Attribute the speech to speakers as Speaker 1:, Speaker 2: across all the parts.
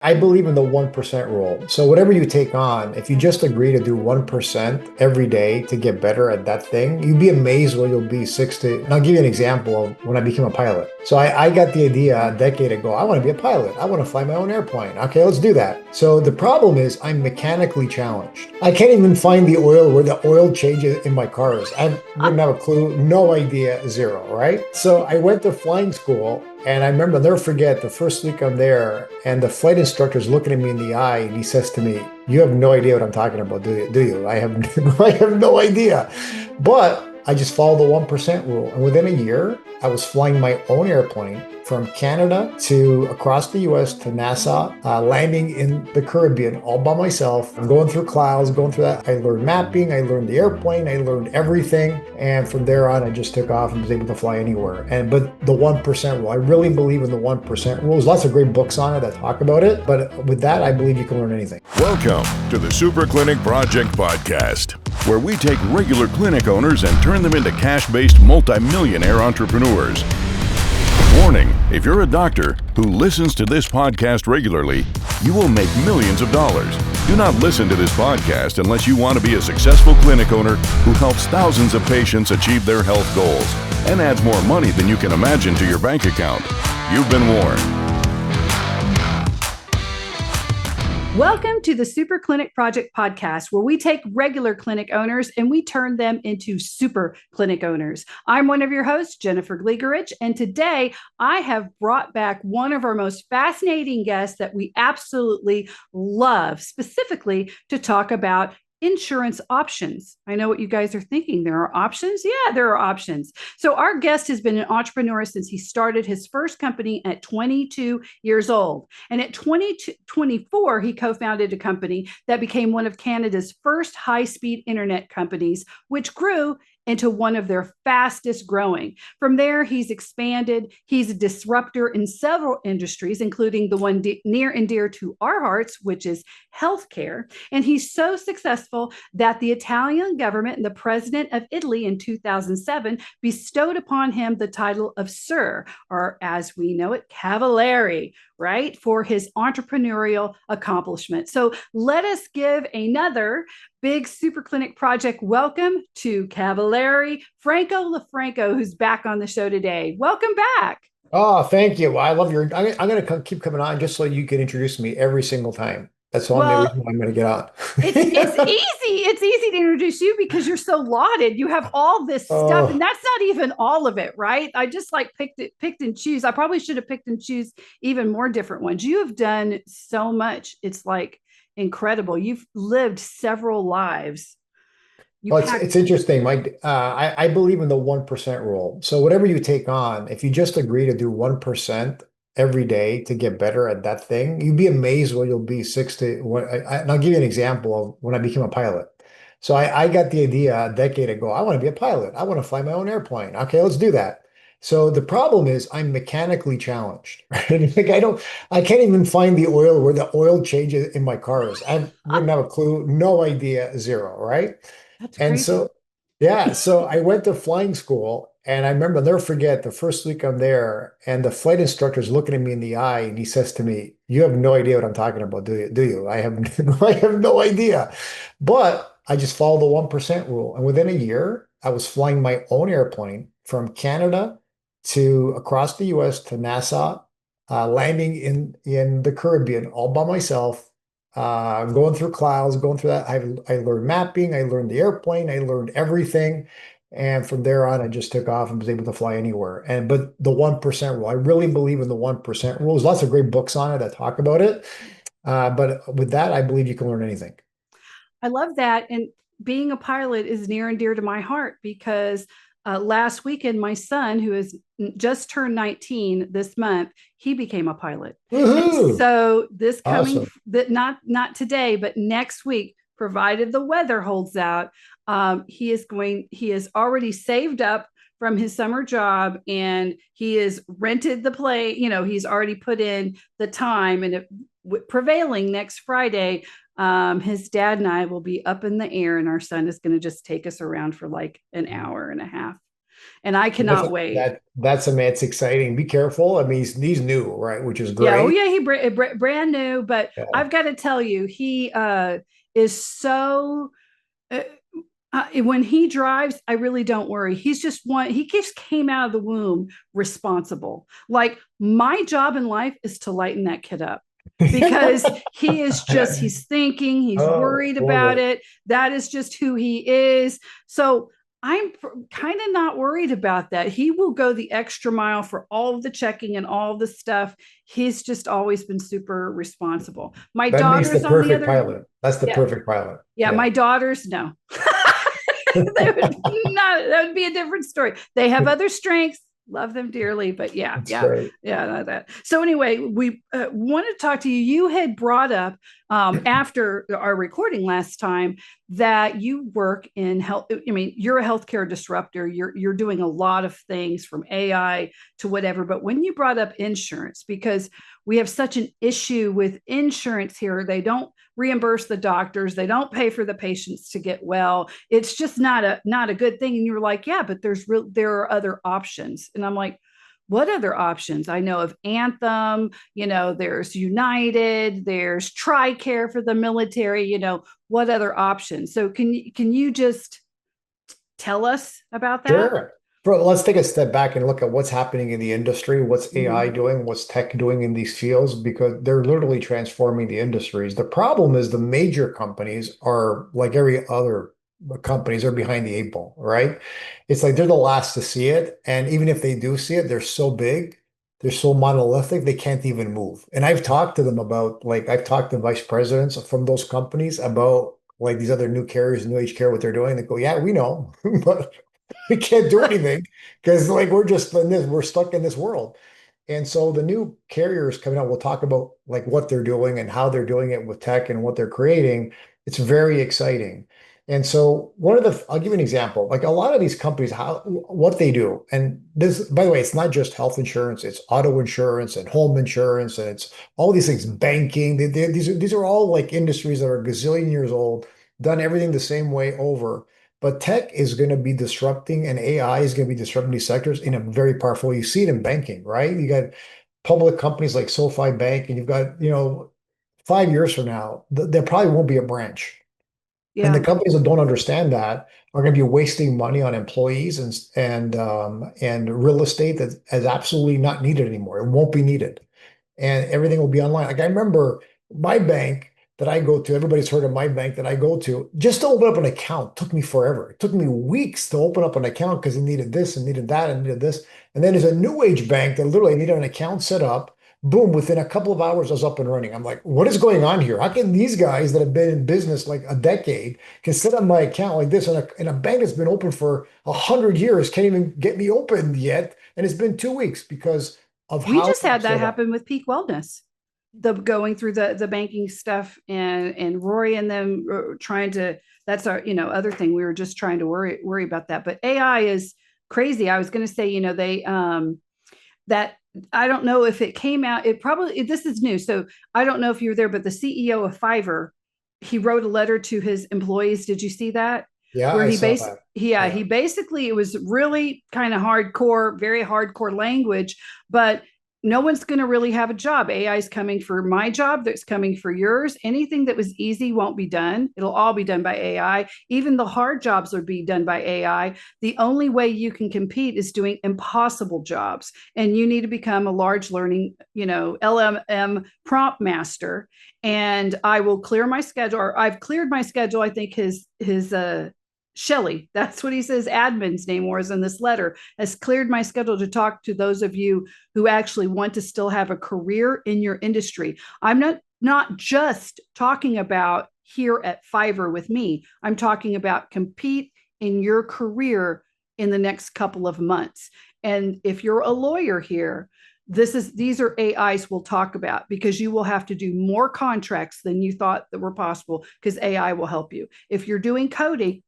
Speaker 1: I believe in the 1% rule. So whatever you take on, if you just agree to do 1% every day to get better at that thing, you'd be amazed where you'll be and I'll give you an example of when I became a pilot. So I got the idea a decade ago, I want to be a pilot. I want to fly my own airplane. Okay, let's do that. So the problem is I'm mechanically challenged. I can't even find the oil where the oil changes in my cars. I wouldn't have a clue, no idea, zero, right? So I went to flying school. And I remember, I'll never forget, the first week I'm there, and the flight instructor's looking at me in the eye, and he says to me, "You have no idea what I'm talking about, do you? Do you?" I have, I have no idea. But I just follow the 1% rule. And within a year, I was flying my own airplane from Canada to across the US to Nassau, landing in the Caribbean all by myself. I'm going through clouds, going through that. I learned mapping, I learned the airplane, I learned everything. And from there on, I just took off and was able to fly anywhere. But the 1% rule, I really believe in the 1% rule. There's lots of great books on it that talk about it. But with that, I believe you can learn anything.
Speaker 2: Welcome to the Super Clinic Project Podcast, where we take regular clinic owners and turn them into cash-based multimillionaire entrepreneurs. Warning, if you're a doctor who listens to this podcast regularly, you will make millions of dollars. Do not listen to this podcast unless you want to be a successful clinic owner who helps thousands of patients achieve their health goals and adds more money than you can imagine to your bank account. You've been warned.
Speaker 3: Welcome to the Super Clinic Project Podcast, where we take regular clinic owners and we turn them into super clinic owners. I'm one of your hosts, Jennifer Gligoric, and today I have brought back one of our most fascinating guests that we absolutely love, specifically to talk about insurance options. I know what you guys are thinking. There are options? Yeah, there are options. So our guest has been an entrepreneur since he started his first company at 22 years old. And at 24, he co-founded a company that became one of Canada's first high-speed internet companies, which grew into one of their fastest growing. From there, he's expanded. He's a disruptor in several industries, including the one near and dear to our hearts, which is healthcare. And he's so successful that the Italian government and the president of Italy in 2007 bestowed upon him the title of Sir, or as we know it, Cavaliere, right, for his entrepreneurial accomplishment. So let us give another big Super Clinic Project welcome to Cavaliere, Franco LoFranco, who's back on the show today. Welcome back.
Speaker 1: Oh, thank you. I love I'm going to keep coming on just so you can introduce me every single time. That's the only reason why I'm going to get on.
Speaker 3: It's easy. It's easy to introduce you because you're so lauded. You have all this stuff, and that's not even all of it, right? I just like picked and choose. I probably should have picked and choose even more different ones. You have done so much. It's like incredible. You've lived several lives.
Speaker 1: Well, it's interesting, Mike. I believe in the 1% rule. So whatever you take on, if you just agree to do 1% every day to get better at that thing, you'd be amazed where you'll be and I'll give you an example of when I became a pilot. So I got the idea a decade ago, I want to be a pilot. I want to fly my own airplane. Okay, let's do that. So the problem is I'm mechanically challenged, right? Like I can't even find the oil where the oil changes in my cars. I wouldn't have a clue, no idea, zero, right?
Speaker 3: That's
Speaker 1: And
Speaker 3: crazy.
Speaker 1: so I went to flying school, and I remember, I'll never forget, the first week I'm there, and the flight instructor's looking at me in the eye, and he says to me, "You have no idea what I'm talking about, do you? Do you?" I have, I have no idea. But I just follow the 1% rule. And within a year, I was flying my own airplane from Canada to across the US to Nassau, landing in the Caribbean all by myself. Going through clouds, going through that. I learned mapping, I learned the airplane, I learned everything. And from there on, I just took off and was able to fly anywhere. But the 1% rule, I really believe in the 1% rule. There's lots of great books on it that talk about it. But with that, I believe you can learn anything.
Speaker 3: I love that. And being a pilot is near and dear to my heart because last weekend, my son, who has just turned 19 this month, he became a pilot.
Speaker 1: Woohoo!
Speaker 3: So this coming,
Speaker 1: Awesome.
Speaker 3: not today, but next week, provided the weather holds out, he has already saved up from his summer job and he has rented the plane. He's already put in the time, and prevailing next Friday, his dad and I will be up in the air, and our son is going to just take us around for like an hour and a half. and I cannot wait.
Speaker 1: That's, I mean, it's exciting. Be careful. I mean, he's new, right? Which is
Speaker 3: Yeah, oh
Speaker 1: great.
Speaker 3: yeah, brand new, but
Speaker 1: Yeah.
Speaker 3: I've got to tell you, he is so. When he drives, I really don't worry. He's just one. He just came out of the womb responsible. Like my job in life is to lighten that kid up because he is just, he's thinking, he's
Speaker 1: Oh,
Speaker 3: worried
Speaker 1: love
Speaker 3: about
Speaker 1: it.
Speaker 3: it. That is just who he is. So I'm kind of not worried about that. He will go the extra mile for all of the checking and all of the stuff. He's just always been super responsible. My
Speaker 1: That makes the
Speaker 3: daughter's on the
Speaker 1: perfect
Speaker 3: other,
Speaker 1: pilot. That's the
Speaker 3: yeah,
Speaker 1: perfect pilot.
Speaker 3: yeah,
Speaker 1: Yeah.
Speaker 3: my daughters, no. That would not, that would be a different story. They have other strengths, love them dearly, but yeah,
Speaker 1: That's
Speaker 3: yeah,
Speaker 1: great.
Speaker 3: yeah, that. So anyway, we wanted to talk to you. You had brought up after our recording last time that you work in health. I mean, you're a healthcare disruptor. You're doing a lot of things from AI to whatever. But when you brought up insurance, because we have such an issue with insurance here, they don't reimburse the doctors, they don't pay for the patients to get well. It's just not a good thing. And you were like, yeah, but there are other options. And I'm like, what other options? I know of Anthem, there's United, there's TRICARE for the military, what other options? So can you just tell us about that?
Speaker 1: Sure. Bro, let's take a step back and look at what's happening in the industry, what's AI
Speaker 3: Mm-hmm.
Speaker 1: doing, what's tech doing in these fields, because they're literally transforming the industries. The problem is the major companies are like every other companies are behind the eight ball, right? It's like they're the last to see it. And even if they do see it, they're so big, they're so monolithic, they can't even move. And I've talked to them about, like, I've talked to vice presidents from those companies about like these other new carriers, new age care, what they're doing. They go, yeah, we know, but we can't do anything because like we're just in this, we're stuck in this world. And so the new carriers coming out, we'll talk about like what they're doing and how they're doing it with tech and what they're creating. It's very exciting. And so I'll give you an example. Like a lot of these companies, what they do, and this, by the way, it's not just health insurance, it's auto insurance and home insurance, and it's all these things, banking. These are all like industries that are a gazillion years old, done everything the same way over. But tech is going to be disrupting and AI is going to be disrupting these sectors in a very powerful way. You see it in banking, right? You got public companies like SoFi Bank, and you've got, 5 years from now, there probably won't be a branch. And the
Speaker 3: Yeah.
Speaker 1: companies that don't understand that are going to be wasting money on employees and real estate that is absolutely not needed anymore. It won't be needed, and everything will be online. Like I remember my bank that I go to, everybody's heard of my bank that I go to, just to open up an account took me forever. It took me weeks to open up an account because it needed this and needed that and needed this. And then there's a new age bank that literally needed an account set up. Boom, within a couple of hours, I was up and running. I'm like, what is going on here? How can these guys that have been in business like a decade can set up my account like this in a bank that's been open for 100 years can't even get me open yet? And it's been 2 weeks because of
Speaker 3: We
Speaker 1: how
Speaker 3: just
Speaker 1: they're
Speaker 3: had that
Speaker 1: set up.
Speaker 3: happen with Peak Wellness. The going through the banking stuff and Rory and them trying to, that's our other thing, we were just trying to worry about that. But AI is crazy. I was going to say, they that, I don't know if it came out, this is new, so I don't know if you were there, but the CEO of Fiverr, he wrote a letter to his employees. Did you see that?
Speaker 1: Yeah,
Speaker 3: Where
Speaker 1: I saw that.
Speaker 3: he
Speaker 1: Yeah.
Speaker 3: basically, it was really kind of hardcore, very hardcore language, but no one's going to really have a job. AI is coming for my job, that's coming for yours. Anything that was easy won't be done. It'll all be done by AI. Even the hard jobs will be done by AI. The only way you can compete is doing impossible jobs. And you need to become a large learning, LMM prompt master. And I will clear my schedule, or I've cleared my schedule. I think his Shelley, that's what he says, admin's name was in this letter, has cleared my schedule to talk to those of you who actually want to still have a career in your industry. I'm not just talking about here at Fiverr with me. I'm talking about compete in your career in the next couple of months. And if you're a lawyer here, these are AIs we'll talk about, because you will have to do more contracts than you thought that were possible, because AI will help you. If you're doing coding,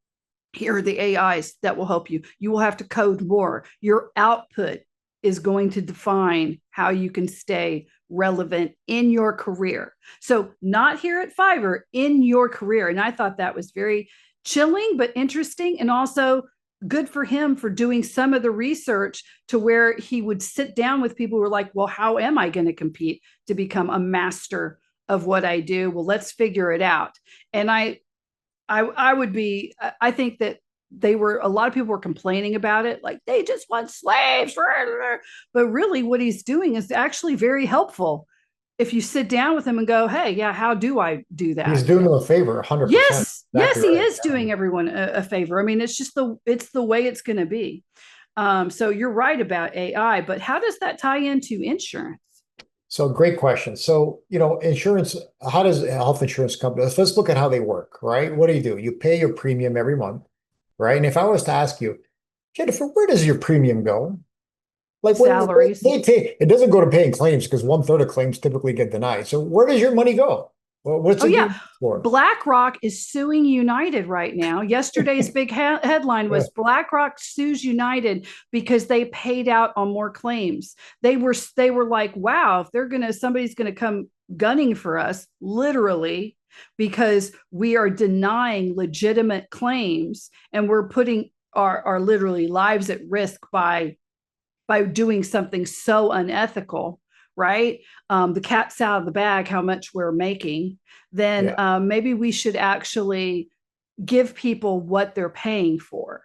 Speaker 3: here are the AIs that will help you. You will have to code more. Your output is going to define how you can stay relevant in your career. So, not here at Fiverr, in your career. And I thought that was very chilling, but interesting. And also, good for him for doing some of the research to where he would sit down with people who were like, well, how am I going to compete to become a master of what I do? Well, let's figure it out. And I would be, I think that a lot of people were complaining about it, like they just want slaves. But really, what he's doing is actually very helpful if you sit down with him and go, hey, yeah, how do I do
Speaker 1: He's
Speaker 3: that?
Speaker 1: doing them a favor, 100%.
Speaker 3: Yes,
Speaker 1: Exactly
Speaker 3: he
Speaker 1: right.
Speaker 3: is doing everyone a favor. I mean, it's the way it's going to be. So you're right about AI, but how does that tie into insurance?
Speaker 1: So great question. So, insurance, how does a health insurance company, let's look at how they work, right? What do? You pay your premium every month, right? And if I was to ask you, Jennifer, where does your premium go? Like where
Speaker 3: Salaries.
Speaker 1: they take, it doesn't go to paying claims because 1/3 of claims typically get denied. So where does your money go? Well, what's
Speaker 3: Oh
Speaker 1: it
Speaker 3: yeah,
Speaker 1: used for?
Speaker 3: BlackRock is suing United right now. Yesterday's big headline was BlackRock sues United because they paid out on more claims. They were like, wow, if somebody's gonna come gunning for us, literally, because we are denying legitimate claims and we're putting our literally lives at risk by doing something so unethical, right? The cat's out of the bag, how much we're making, then
Speaker 1: Yeah.
Speaker 3: maybe we should actually give people what they're paying for.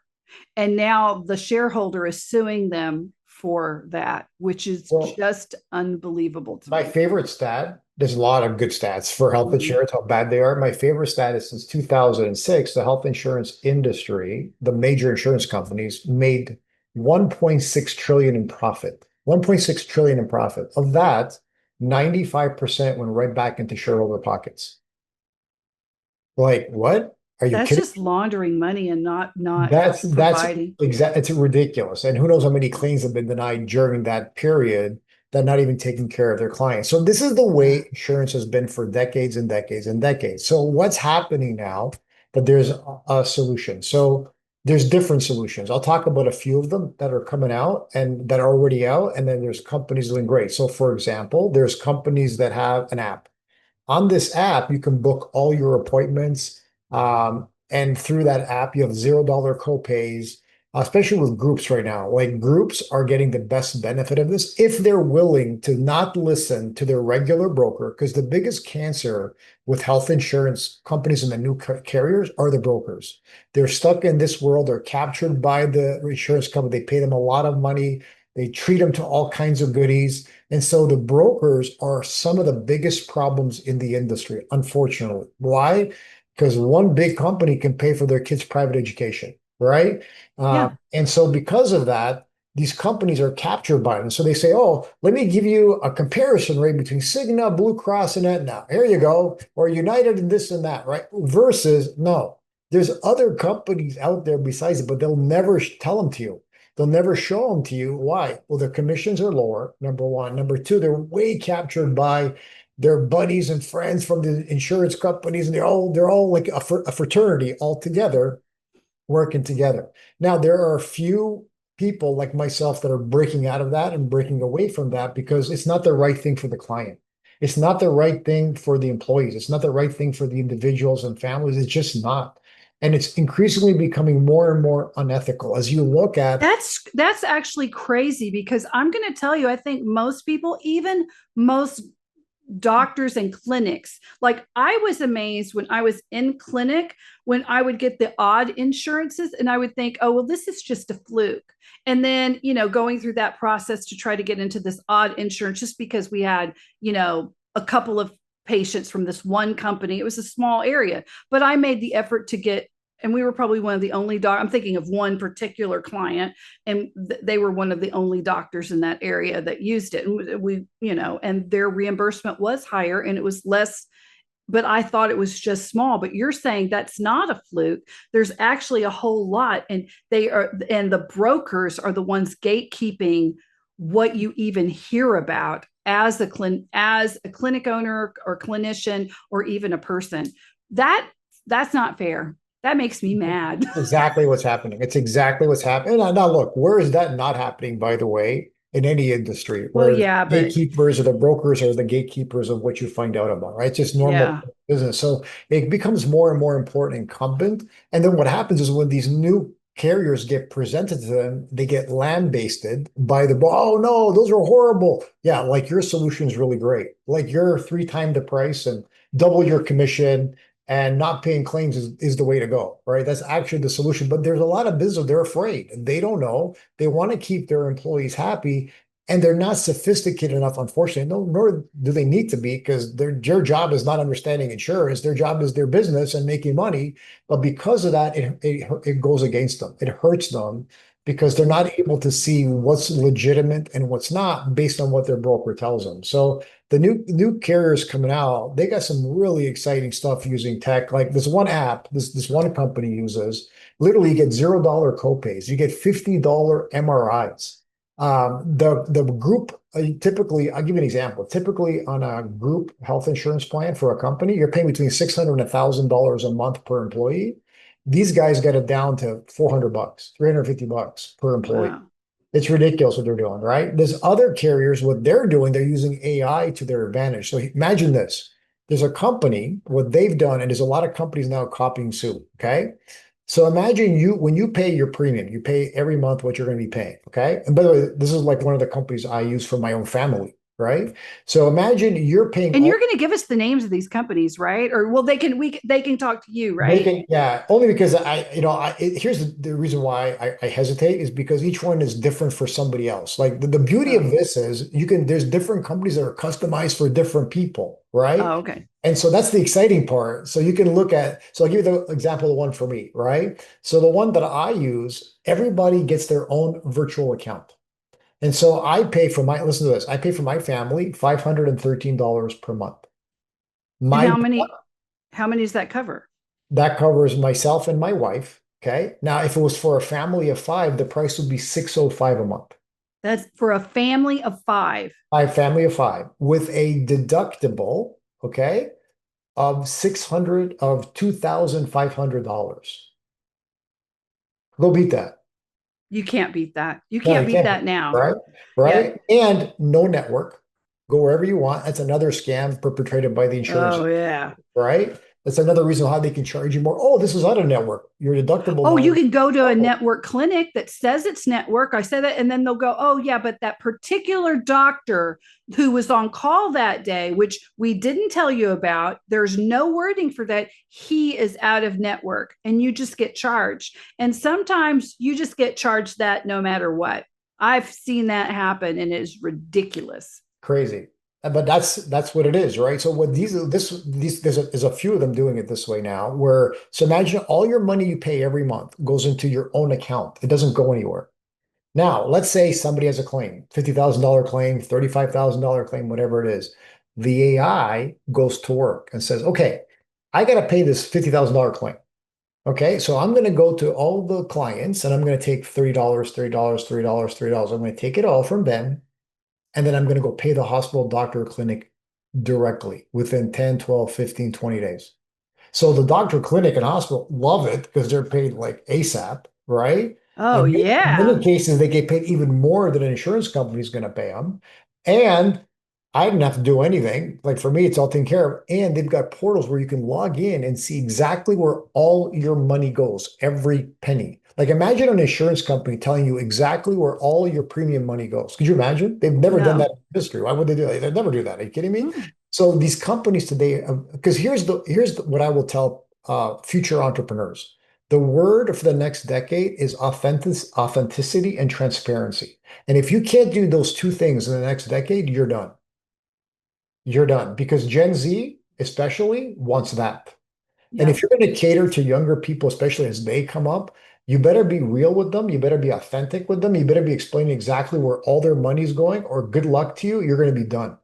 Speaker 3: And now the shareholder is suing them for that, which is
Speaker 1: Well,
Speaker 3: just unbelievable to
Speaker 1: my
Speaker 3: me.
Speaker 1: favorite stat, there's a lot of good stats for health
Speaker 3: Mm-hmm.
Speaker 1: insurance, how bad they are. My favorite stat is since 2006, the health insurance industry, the major insurance companies made 1.6 trillion in profit. 1.6 trillion in profit. Of that, 95% went right back into shareholder pockets. Like, what? Are you
Speaker 3: That's
Speaker 1: kidding?
Speaker 3: just laundering money and not
Speaker 1: That's
Speaker 3: providing.
Speaker 1: it's ridiculous. And who knows how many claims have been denied during that period that not even taking care of their clients. So this is the
Speaker 3: Yeah.
Speaker 1: way insurance has been for decades and decades and decades. So what's happening now that there's a solution. So there's different solutions. I'll talk about a few of them that are coming out and that are already out, and then there's companies doing great. So for example, there's companies that have an app. On this app, you can book all your appointments. And through that app, you have $0 copays, especially with groups right now. Like groups are getting the best benefit of this if they're willing to not listen to their regular broker, because the biggest cancer with health insurance companies and the new carriers are the brokers. They're stuck in this world. They're captured by the insurance company. They pay them a lot of money. They treat them to all kinds of goodies. And so the brokers are some of the biggest problems in the industry, unfortunately. Why? Because one big company can pay for their kids' private education, right?
Speaker 3: Yeah.
Speaker 1: And so because of that, these companies are captured by them. So they say, oh, let me give you a comparison rate between Cigna, Blue Cross, and Aetna. Here you go. Or United and this and that, right? Versus, no, there's other companies out there besides it, but they'll never tell them to you. They'll never show them to you. Why? Well, their commissions are lower, number one. Number two, they're way captured by their buddies and friends from the insurance companies, and they're all like a fraternity all together, working together. Now, there are a few people like myself that are breaking out of that and breaking away from that because it's not the right thing for the client. It's not the right thing for the employees. It's not the right thing for the individuals and families. It's just not. And it's increasingly becoming more and more unethical as you look at.
Speaker 3: That's actually crazy because I'm going to tell you, I think most people, even most doctors and clinics, like I was amazed when I was in clinic when I would get the odd insurances and I would think, oh, well, this is just a fluke. And then, going through that process to try to get into this odd insurance just because we had, a couple of patients from this one company. It was a small area, but I made the effort to get, and we were probably one of the only I'm thinking of one particular client, and they were one of the only doctors in that area that used it. And and their reimbursement was higher and it was less, but I thought it was just small. But you're saying that's not a fluke. There's actually a whole lot, and the brokers are the ones gatekeeping what you even hear about as a clinic owner or clinician or even a person. That's not fair. That makes me mad.
Speaker 1: Exactly what's happening. It's exactly what's happening. Now, look, where is that not happening, by the way, in any industry
Speaker 3: Well,
Speaker 1: where
Speaker 3: yeah, but
Speaker 1: gatekeepers or the brokers are the gatekeepers of what you find out about, right? It's just normal
Speaker 3: yeah.
Speaker 1: business. So it becomes more and more important incumbent. And then what happens is when these new carriers get presented to them, they get lambasted by the, oh no, those are horrible. Yeah, like your solution is really great. Like you're 3 times the price and double your commission and not paying claims is the way to go, right? That's actually the solution. But there's a lot of business, they're afraid. They don't know. They want to keep their employees happy. And they're not sophisticated enough, unfortunately, nor do they need to be, because their job is not understanding insurance. Their job is their business and making money. But because of that, it goes against them. It hurts them because they're not able to see what's legitimate and what's not based on what their broker tells them. So the new carriers coming out, they got some really exciting stuff using tech. Like this one app, this one company uses, literally you get $0 copays. You get $50 MRIs. The group typically, I'll give you an example. Typically on a group health insurance plan for a company, you're paying between $600 and $1,000 a month per employee. These guys got it down to $400, $350 per employee.
Speaker 3: Wow.
Speaker 1: It's ridiculous what they're doing, right? There's other carriers, what they're doing, they're using AI to their advantage. So imagine this. There's a company, what they've done, and there's a lot of companies now copying suit, okay? So imagine when you pay your premium, you pay every month what you're going to be paying, okay? And by the way, this is like one of the companies I use for my own family, right? So imagine you're paying.
Speaker 3: And you're going to give us the names of these companies, right? Or well, they can talk to you, right?
Speaker 1: Yeah, only because here's the reason why I hesitate is because each one is different for somebody else. Like the beauty of this is there's different companies that are customized for different people, right?
Speaker 3: Oh, okay.
Speaker 1: And so that's the exciting part. So you can so I'll give you the example of the one for me, right? So the one that I use, everybody gets their own virtual account. And so listen to this, I pay for my family $513 per month.
Speaker 3: And how many does that cover?
Speaker 1: That covers myself and my wife. Okay. Now, if it was for a family of 5, the price would be $605 a month.
Speaker 3: That's for a family of 5.
Speaker 1: Family of 5 with a deductible, okay, of $2,500. Go beat that.
Speaker 3: You can't beat that. You can't beat that now.
Speaker 1: Right. Yeah. And no network. Go wherever you want. That's another scam perpetrated by the insurance.
Speaker 3: Oh, yeah.
Speaker 1: Right. That's another reason how they can charge you more. Oh, this is out of network. Your deductible.
Speaker 3: Oh, you can go to a network clinic that says it's network. I say that, and then they'll go, oh, yeah, but that particular doctor who was on call that day, which we didn't tell you about, there's no wording for that. He is out of network, and you just get charged. And sometimes you just get charged that no matter what. I've seen that happen, and it is ridiculous.
Speaker 1: Crazy. But that's what it is, right? So what there's a few of them doing it this way now, so imagine all your money you pay every month goes into your own account. It doesn't go anywhere. Now, let's say somebody has a claim, $50,000 claim, $35,000 claim, whatever it is. The AI goes to work and says, okay, I got to pay this $50,000 claim. Okay, so I'm going to go to all the clients and I'm going to take $30, $30, $30, $30. I'm going to take it all from them. And then I'm going to go pay the hospital, doctor, or clinic directly within 10, 12, 15, 20 days. So the doctor, clinic, and hospital love it because they're paid like ASAP, right?
Speaker 3: Oh, yeah.
Speaker 1: In many cases, they get paid even more than an insurance company is going to pay them. And I didn't have to do anything. Like for me, it's all taken care of. And they've got portals where you can log in and see exactly where all your money goes, every penny. Like imagine an insurance company telling you exactly where all your premium money goes. Could you imagine? They've never done that in history. Why would they do that? They'd never do that. Are you kidding me? Mm. So these companies today, because here's what I will tell future entrepreneurs. The word for the next decade is authenticity and transparency. And if you can't do those two things in the next decade, you're done. You're done because Gen Z especially wants that. Yeah. And if you're going to cater to younger people, especially as they come up, you better be real with them. You better be authentic with them. You better be explaining exactly where all their money's going, or good luck to you. You're going to be done.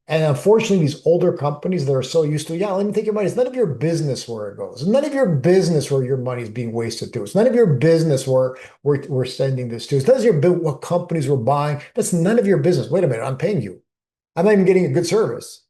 Speaker 1: And unfortunately, these older companies that are so used to, yeah, let me take your money. It's none of your business where it goes. It's none of your business where your money is being wasted to. It's none of your business where we're sending this to. It's none of your what companies we're buying. That's none of your business. Wait a minute, I'm paying you. I'm not even getting a good service.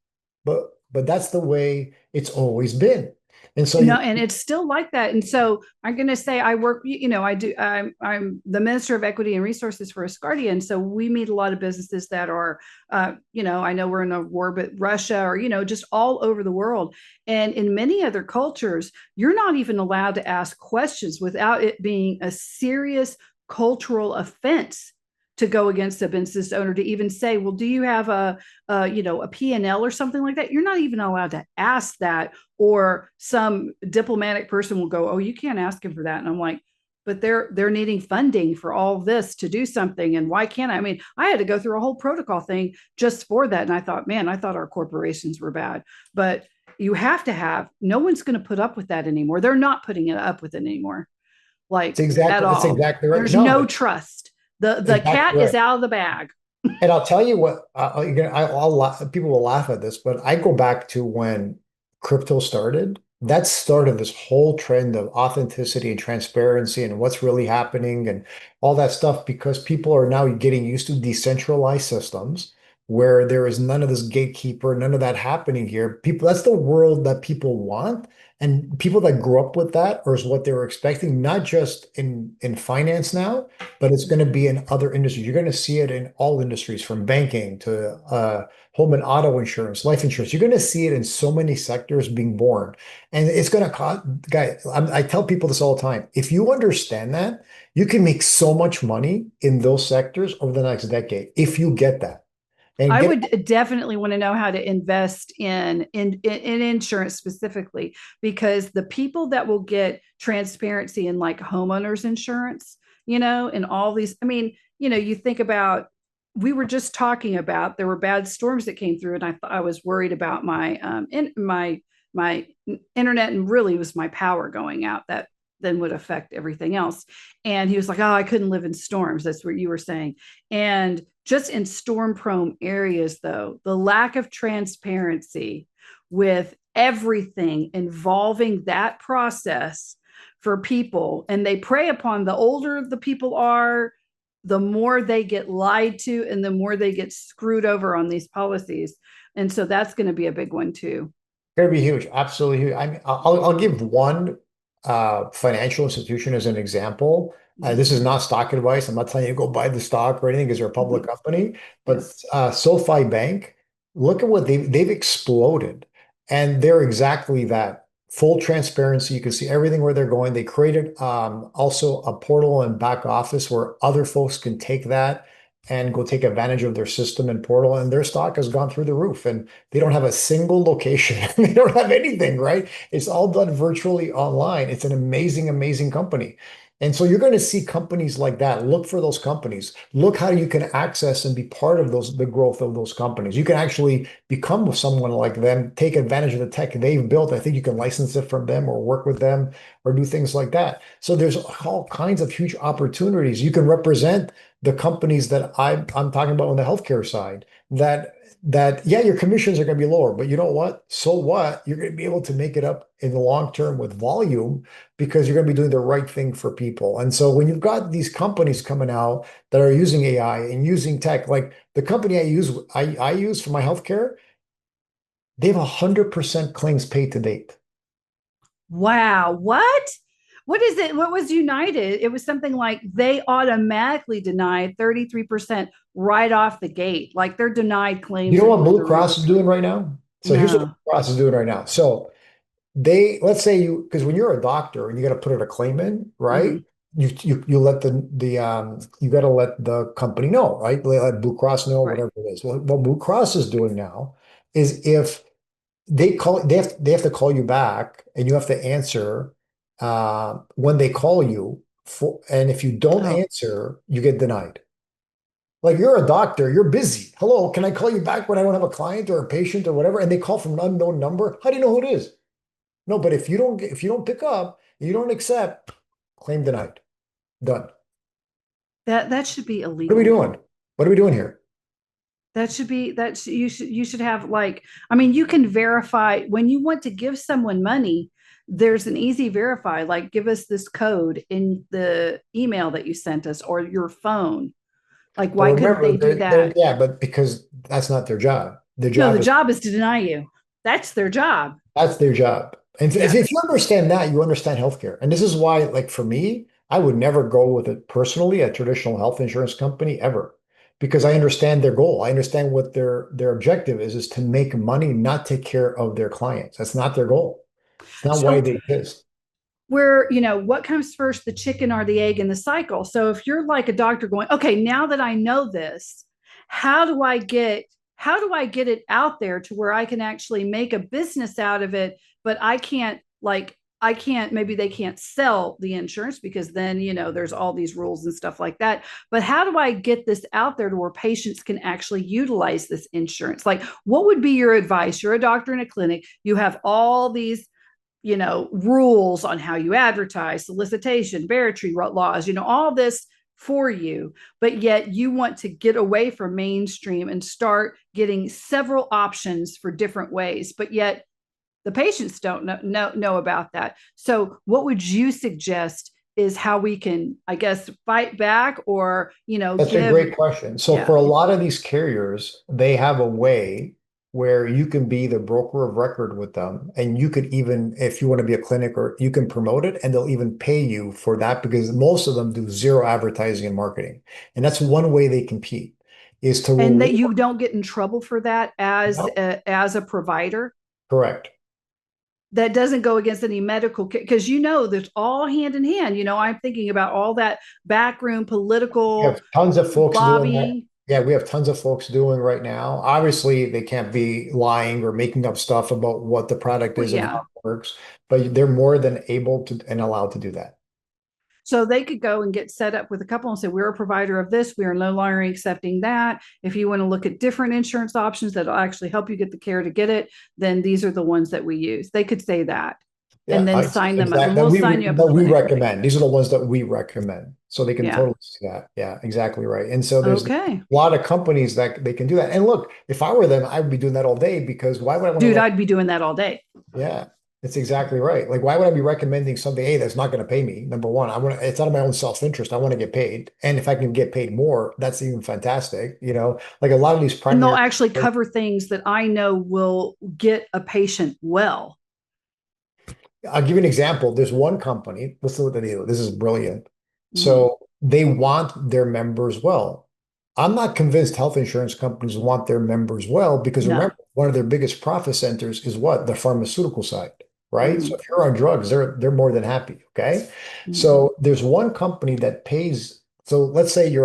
Speaker 1: But that's the way it's always been. And so
Speaker 3: No,
Speaker 1: you
Speaker 3: and it's still like that. And so I'm going to say I work, I do, I'm the Minister of Equity and Resources for Ascardia. And so we meet a lot of businesses that are, I know we're in a war, but Russia or, just all over the world. And in many other cultures, you're not even allowed to ask questions without it being a serious cultural offense to go against a business owner, to even say, well, do you have a P&L or something like that? You're not even allowed to ask that, or some diplomatic person will go, oh, you can't ask him for that. And I'm like, but they're needing funding for all this to do something. And why can't I? I mean, I had to go through a whole protocol thing just for that. And I thought, man, I thought our corporations were bad. But you have to have, no one's going to put up with that anymore. They're not putting it up with it anymore,
Speaker 1: it's
Speaker 3: like at
Speaker 1: exactly, it's
Speaker 3: all.
Speaker 1: exactly right.
Speaker 3: There's
Speaker 1: No,
Speaker 3: no trust. The cat
Speaker 1: exactly
Speaker 3: is
Speaker 1: right.
Speaker 3: out of the bag.
Speaker 1: And I'll tell you what, people will laugh at this, but I go back to when crypto started. That started this whole trend of authenticity and transparency and what's really happening and all that stuff, because people are now getting used to decentralized systems where there is none of this gatekeeper, none of that happening here. People, that's the world that people want. And people that grew up with that, or is what they were expecting, not just in finance now, but it's going to be in other industries. You're going to see it in all industries, from banking to home and auto insurance, life insurance. You're going to see it in so many sectors being born. And it's going to cost, guys, I tell people this all the time. If you understand that, you can make so much money in those sectors over the next decade if you get that. And
Speaker 3: I
Speaker 1: get
Speaker 3: would definitely want to know how to invest in insurance specifically, because the people that will get transparency in like homeowners insurance, and all these, I mean, you think about, we were just talking about, there were bad storms that came through, and I was worried about my internet, and really it was my power going out that then would affect everything else. And he was like, oh, I couldn't live in storms. That's what you were saying. And just in storm prone areas, though, the lack of transparency with everything involving that process for people, and they prey upon, the older the people are, the more they get lied to and the more they get screwed over on these policies. And so that's going to be a big one too.
Speaker 1: It'd be huge, absolutely huge. I mean, I'll give one financial institution as an example. This is not stock advice. I'm not telling you to go buy the stock or anything because they're a public
Speaker 3: Mhm.
Speaker 1: company. But
Speaker 3: Yes.
Speaker 1: SoFi Bank, look at what they've exploded, and they're exactly that. Full transparency. You can see everything where they're going. They created also a portal and back office where other folks can take that and go take advantage of their system and portal, and their stock has gone through the roof. And they don't have a single location. They don't have anything, right? It's all done virtually online. It's an amazing, amazing company. And so you're going to see companies like that. Look for those companies. Look how you can access and be part of the growth of those companies. You can actually become someone like them, take advantage of the tech they've built. I think you can license it from them or work with them or do things like that. So there's all kinds of huge opportunities. You can represent the companies that I'm talking about on the healthcare side, that yeah, your commissions are going to be lower, but you know what? So what? You're going to be able to make it up in the long term with volume because you're going to be doing the right thing for people. And so when you've got these companies coming out that are using AI and using tech, like the company I use for my healthcare, they have 100% claims paid to date.
Speaker 3: Wow. What? What is it? What was United? It was something like they automatically denied 33% right off the gate. Like their denied
Speaker 1: You
Speaker 3: claims
Speaker 1: know
Speaker 3: are
Speaker 1: what
Speaker 3: through
Speaker 1: Blue
Speaker 3: the roof.
Speaker 1: Cross is doing right now? So here's what Blue
Speaker 3: No.
Speaker 1: Cross is doing right now. So let's say because when you're a doctor and you got to put in a claim in, right?
Speaker 3: Mhm.
Speaker 1: You let you got to let the company know, right? Let Blue Cross know,
Speaker 3: Right.
Speaker 1: whatever it is. Well, what Blue Cross is doing now is if they have to call you back and you have to answer when they call you and if you don't
Speaker 3: Oh,
Speaker 1: answer, you get denied. Like you're a doctor, you're busy. Hello, can I call you back when I don't have a client or a patient or whatever? And they call from an unknown number. How do you know who it is? No, but if you don't pick up, you don't accept, claim denied. Done.
Speaker 3: that should be
Speaker 1: What are we
Speaker 3: illegal.
Speaker 1: doing? What are we doing here?
Speaker 3: That should be you should have, like, I mean, you can verify when you want to give someone money. There's an easy verify, like give us this code in the email that you sent us or your phone. Like,
Speaker 1: But
Speaker 3: why couldn't
Speaker 1: remember,
Speaker 3: they do that?
Speaker 1: yeah, but because that's not their job. Their
Speaker 3: No, the
Speaker 1: job is
Speaker 3: job is to deny you. That's their job.
Speaker 1: that's their job. And if
Speaker 3: Yes.
Speaker 1: you understand that, you understand healthcare. And this is why, like for me, I would never go with it personally, a traditional health insurance company ever, because I understand their goal. I understand what their objective is to make money, not take care of their clients. That's not their goal. It's not why
Speaker 3: So
Speaker 1: they exist.
Speaker 3: where, what comes first, the chicken or the egg in the cycle? So if you're like a doctor going, okay, now that I know this, how do I get it out there to where I can actually make a business out of it, but I can't, maybe they can't sell the insurance because then, there's all these rules and stuff like that. But how do I get this out there to where patients can actually utilize this insurance? Like, what would be your advice? You're a doctor in a clinic, you have all these rules on how you advertise, solicitation, barratry laws, all this for you, but yet you want to get away from mainstream and start getting several options for different ways, but yet the patients don't know about that. So what would you suggest is how we can, I guess, fight back or,
Speaker 1: That's a
Speaker 3: give,
Speaker 1: great question. So
Speaker 3: yeah.
Speaker 1: for a lot of these carriers, they have a way where you can be the broker of record with them. And you could even, if you want to be a clinic or you can promote it and they'll even pay you for that because most of them do zero advertising and marketing. And that's one way they compete is to
Speaker 3: And that
Speaker 1: reward.
Speaker 3: you don't get in trouble for that
Speaker 1: No,
Speaker 3: as a provider.
Speaker 1: correct.
Speaker 3: That doesn't go against any medical, because there's all hand in hand. I'm thinking about all that backroom
Speaker 1: We
Speaker 3: political
Speaker 1: have tons of folks doing that.
Speaker 3: lobbying.
Speaker 1: Yeah, we have tons of folks doing right now. Obviously, they can't be lying or making up stuff about what the product
Speaker 3: Well,
Speaker 1: is and
Speaker 3: yeah.
Speaker 1: how it works, but they're more than able to and allowed to do that.
Speaker 3: So they could go and get set up with a couple and say, we're a provider of this, we are no longer accepting that. If you want to look at different insurance options that'll actually help you get the care to get it, then these are the ones that we use. They could say that
Speaker 1: Yeah,
Speaker 3: and then sign them up,
Speaker 1: exactly.
Speaker 3: and we'll sign you up a
Speaker 1: That we
Speaker 3: clinic.
Speaker 1: recommend. These are the ones that we recommend. So they can
Speaker 3: Yeah.
Speaker 1: totally see that. Yeah, exactly right. And so there's a
Speaker 3: Okay.
Speaker 1: lot of companies that they can do that. And look, if I were them, I would be doing that all day because why would I want to
Speaker 3: Dude, I'd be doing that all day.
Speaker 1: yeah, it's exactly right. Like, why would I be recommending something, hey, that's not going to pay me? Number one, it's out of my own self-interest. I want to get paid. And if I can get paid more, that's even fantastic. Like a lot of these
Speaker 3: And they'll
Speaker 1: primary,
Speaker 3: actually cover things that I know will get a patient well.
Speaker 1: I'll give you an example. There's one company, listen to what they do. This is brilliant.
Speaker 3: Mm-hmm.
Speaker 1: So they want their members well. I'm not convinced health insurance companies want their members well because
Speaker 3: No.
Speaker 1: remember, one of their biggest profit centers is what? The pharmaceutical side, right? So
Speaker 3: Mm-hmm.
Speaker 1: if you're on drugs, they're more than happy. Okay.
Speaker 3: Mm-hmm.
Speaker 1: So there's one company that pays. So let's say you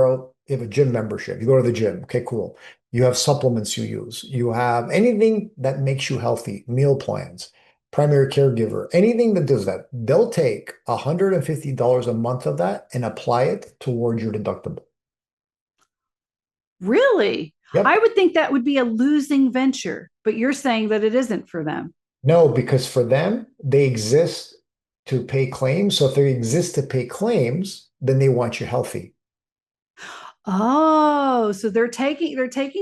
Speaker 1: have a gym membership. You go to the gym. Okay, cool. You have supplements you use. You have anything that makes you healthy, meal plans, primary caregiver, anything that does that, they'll take $150 a month of that and apply it towards your deductible.
Speaker 3: Really? I
Speaker 1: Yep.
Speaker 3: would think that would be a losing venture, but you're saying that it isn't for them.
Speaker 1: No, because for them, they exist to pay claims. So if they exist to pay claims, then they want you healthy.
Speaker 3: Oh, so they're taking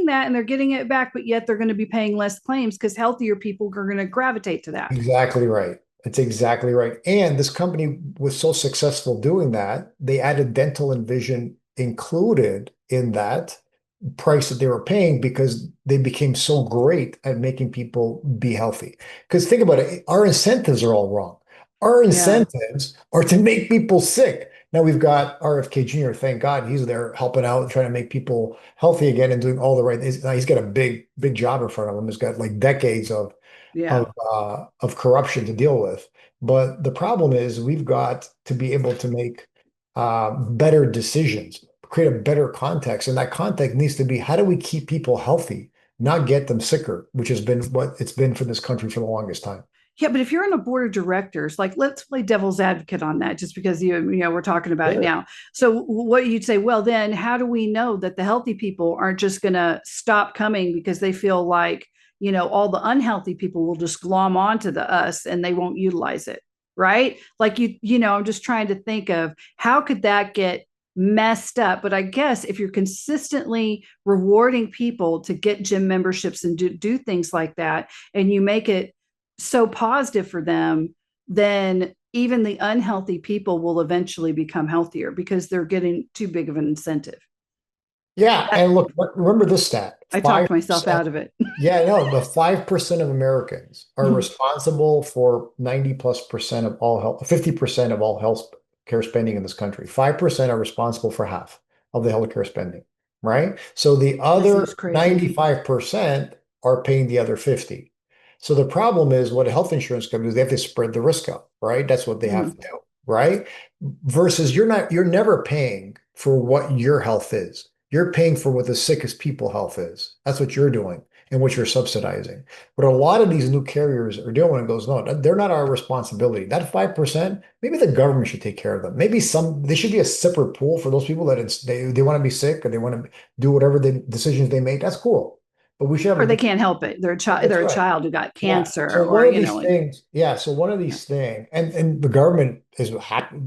Speaker 3: that and they're getting it back, but yet they're going to be paying less claims because healthier people are going to gravitate to that.
Speaker 1: Exactly right. It's exactly right. And this company was so successful doing that, they added dental and vision included in that price that they were paying because they became so great at making people be healthy. Because think about it, our incentives are all wrong. Our
Speaker 3: Yeah.
Speaker 1: incentives are to make people sick. Now we've got RFK Jr., thank God he's there helping out, trying to make people healthy again and doing all the right things. Now he's got a big job in front of him. He's got like decades
Speaker 3: Yeah.
Speaker 1: of corruption to deal with. But the problem is we've got to be able to make better decisions, create a better context. And that context needs to be how do we keep people healthy, not get them sicker, which has been what it's been for this country for the longest time.
Speaker 3: Yeah, but if you're on a board of directors, like let's play devil's advocate on that, just because we're talking about it
Speaker 1: Sure.
Speaker 3: now. So what you'd say, well, then how do we know that the healthy people aren't just going to stop coming because they feel like all the unhealthy people will just glom onto the us and they won't utilize it, right? Like I'm just trying to think of how could that get messed up. But I guess if you're consistently rewarding people to get gym memberships and do things like that, and you make it so positive for them, then even the unhealthy people will eventually become healthier because they're getting too big of an incentive.
Speaker 1: Yeah, and look, remember this stat:
Speaker 3: I talked myself
Speaker 1: 5%.
Speaker 3: out of it.
Speaker 1: Yeah, no, but 5% of Americans are
Speaker 3: Mhm.
Speaker 1: responsible for 90+% of all health, 50% of all health care spending in this country. 5% are responsible for half of the healthcare spending, right? So the
Speaker 3: That seems
Speaker 1: other
Speaker 3: crazy.
Speaker 1: 95% are paying the other 50. So the problem is what a health insurance company does, they have to spread the risk out, right? That's what they have
Speaker 3: Mhm.
Speaker 1: to do, right? Versus you're never paying for what your health is. You're paying for what the sickest people health is. That's what you're doing and what you're subsidizing. But a lot of these new carriers are doing it goes, no, they're not our responsibility. That 5%, maybe the government should take care of them. Maybe there should be a separate pool for those people that they want to be sick or they want to do whatever the decisions they make. That's cool. But we should have
Speaker 3: Or
Speaker 1: a
Speaker 3: they
Speaker 1: different,
Speaker 3: can't help it. They're a child.
Speaker 1: that's
Speaker 3: They're a
Speaker 1: right.
Speaker 3: child who got
Speaker 1: Yeah.
Speaker 3: cancer,
Speaker 1: So
Speaker 3: or
Speaker 1: one of these
Speaker 3: and
Speaker 1: things, yeah. So one of
Speaker 3: yeah.
Speaker 1: these things, and the government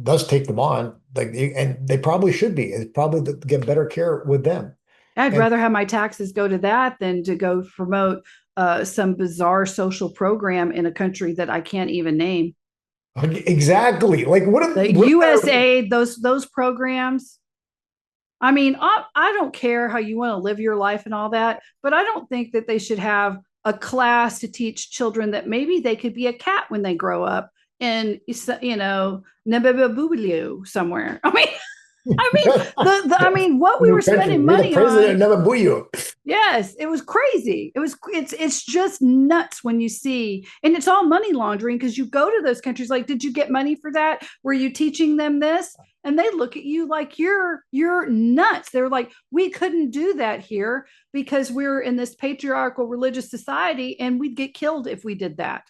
Speaker 1: does take them on, and they probably should be. It's probably to get better care with them.
Speaker 3: I'd
Speaker 1: And
Speaker 3: rather have my taxes go to that than to go promote some bizarre social program in a country that I can't even name.
Speaker 1: exactly, like
Speaker 3: The
Speaker 1: what better?
Speaker 3: USA, those programs. I mean, I don't care how you want to live your life and all that, but I don't think that they should have a class to teach children that maybe they could be a cat when they grow up in, Nebuliu somewhere. I mean, what we
Speaker 1: New
Speaker 3: were
Speaker 1: country.
Speaker 3: spending
Speaker 1: You're the
Speaker 3: money
Speaker 1: president
Speaker 3: on.
Speaker 1: of Namabuyo.
Speaker 3: Yes, it was crazy. It's just nuts when you see, and it's all money laundering because you go to those countries like, did you get money for that? Were you teaching them this? And they look at you like you're nuts. They're like, we couldn't do that here because we're in this patriarchal religious society and we'd get killed if we did that.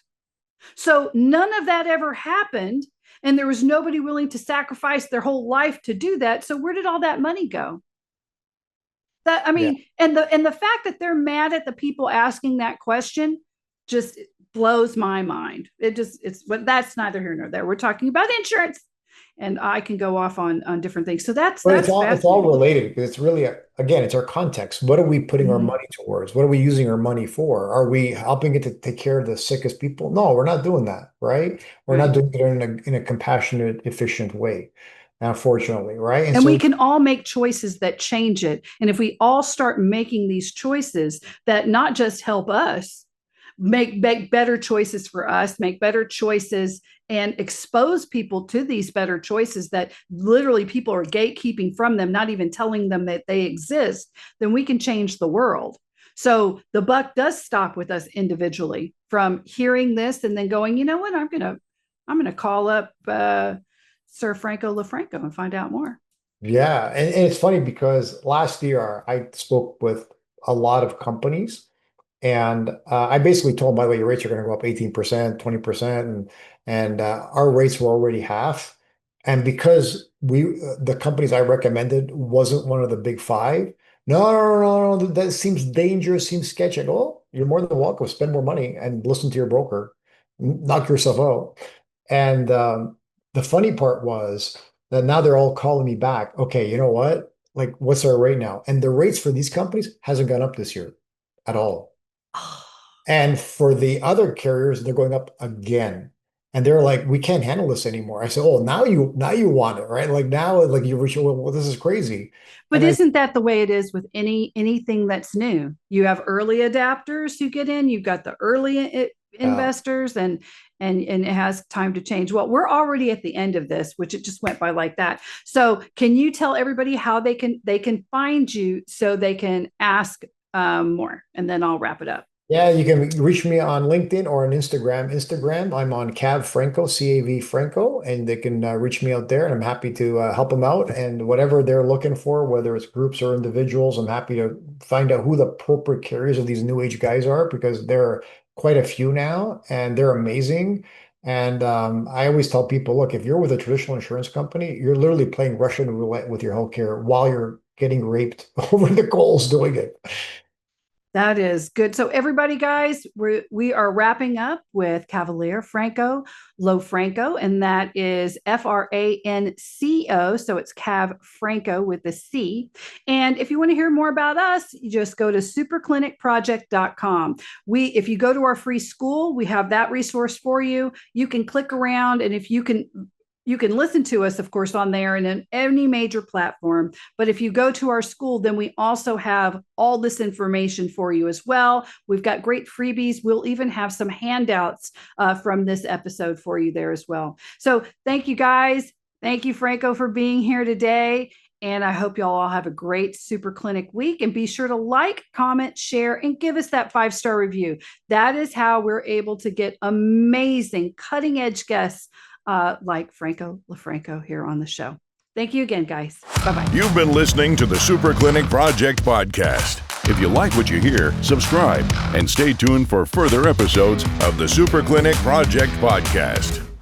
Speaker 3: So none of that ever happened, and there was nobody willing to sacrifice their whole life to do that. So where did all that money go? That I
Speaker 1: Yeah.
Speaker 3: mean, and the fact that they're mad at the people asking that question just blows my mind. It's but that's neither here nor there. We're talking about insurance, and I can go off on different things. So
Speaker 1: But
Speaker 3: that's
Speaker 1: it's all
Speaker 3: fascinating.
Speaker 1: related because it's really again, it's our context. What are we putting our
Speaker 3: Mhm.
Speaker 1: money towards? What are we using our money for? Are we helping it to take care of the sickest people? No, we're not doing that, right? We're not
Speaker 3: Right.
Speaker 1: doing it in a compassionate, efficient way, unfortunately, right? And
Speaker 3: And we
Speaker 1: so
Speaker 3: can all make choices that change it. And if we all start making these choices that not just help us, make better choices for us, make better choices and expose people to these better choices that literally people are gatekeeping from them, not even telling them that they exist, then we can change the world. So the buck does stop with us individually from hearing this and then going, you know what, I'm gonna call up Sir Franco LoFranco and find out more.
Speaker 1: yeah, and it's funny because last year I spoke with a lot of companies. And I basically told, by the way, your rates are going to go up 18%, 20%, and our rates were already half. And because the companies I recommended wasn't one of the big five, no, that seems dangerous, seems sketchy. I go, oh, you're more than welcome. Spend more money and listen to your broker, knock yourself out. And the funny part was that now they're all calling me back. Okay, you know what? Like, what's our rate now? And the rates for these companies hasn't gone up this year at all. And for the other carriers, they're going up again. And they're like, we can't handle this anymore. I said, oh, now you want it, right? Like now, like you reach, well, this is crazy.
Speaker 3: But
Speaker 1: And I,
Speaker 3: isn't that the way it is with anything that's new? You have early adapters who get in, you've got the early
Speaker 1: uh,
Speaker 3: investors, and it has time to change. Well, we're already at the end of this, which it just went by like that. So can you tell everybody how they can find you so they can ask more, and then I'll wrap it up.
Speaker 1: yeah, you can reach me on LinkedIn or on Instagram. Instagram, I'm on Cav Franco, CAV Franco, and they can reach me out there, and I'm happy to help them out. And whatever they're looking for, whether it's groups or individuals, I'm happy to find out who the appropriate carriers of these new age guys are because there are quite a few now, and they're amazing. And I always tell people, look, if you're with a traditional insurance company, you're literally playing Russian roulette with your healthcare while you're getting raped over the coals doing it.
Speaker 3: That is good. So, everybody, guys, we are wrapping up with Cavaliere Franco LoFranco, and that is Franco. So it's Cav Franco with the C. And if you want to hear more about us, you just go to superclinicproject.com. If you go to our free school, we have that resource for you. You can click around, and if you can You can listen to us, of course, on there and in any major platform. But if you go to our school, then we also have all this information for you as well. We've got great freebies. We'll even have some handouts from this episode for you there as well. So thank you, guys. Thank you, Franco, for being here today. And I hope y'all all have a great Super Clinic week. And be sure to like, comment, share, and give us that 5-star review. That is how we're able to get amazing, cutting-edge guests like Franco LoFranco here on the show. Thank you again, guys. Bye-bye.
Speaker 2: You've been listening to the Super Clinic Project podcast. If you like what you hear, subscribe and stay tuned for further episodes of the Super Clinic Project podcast.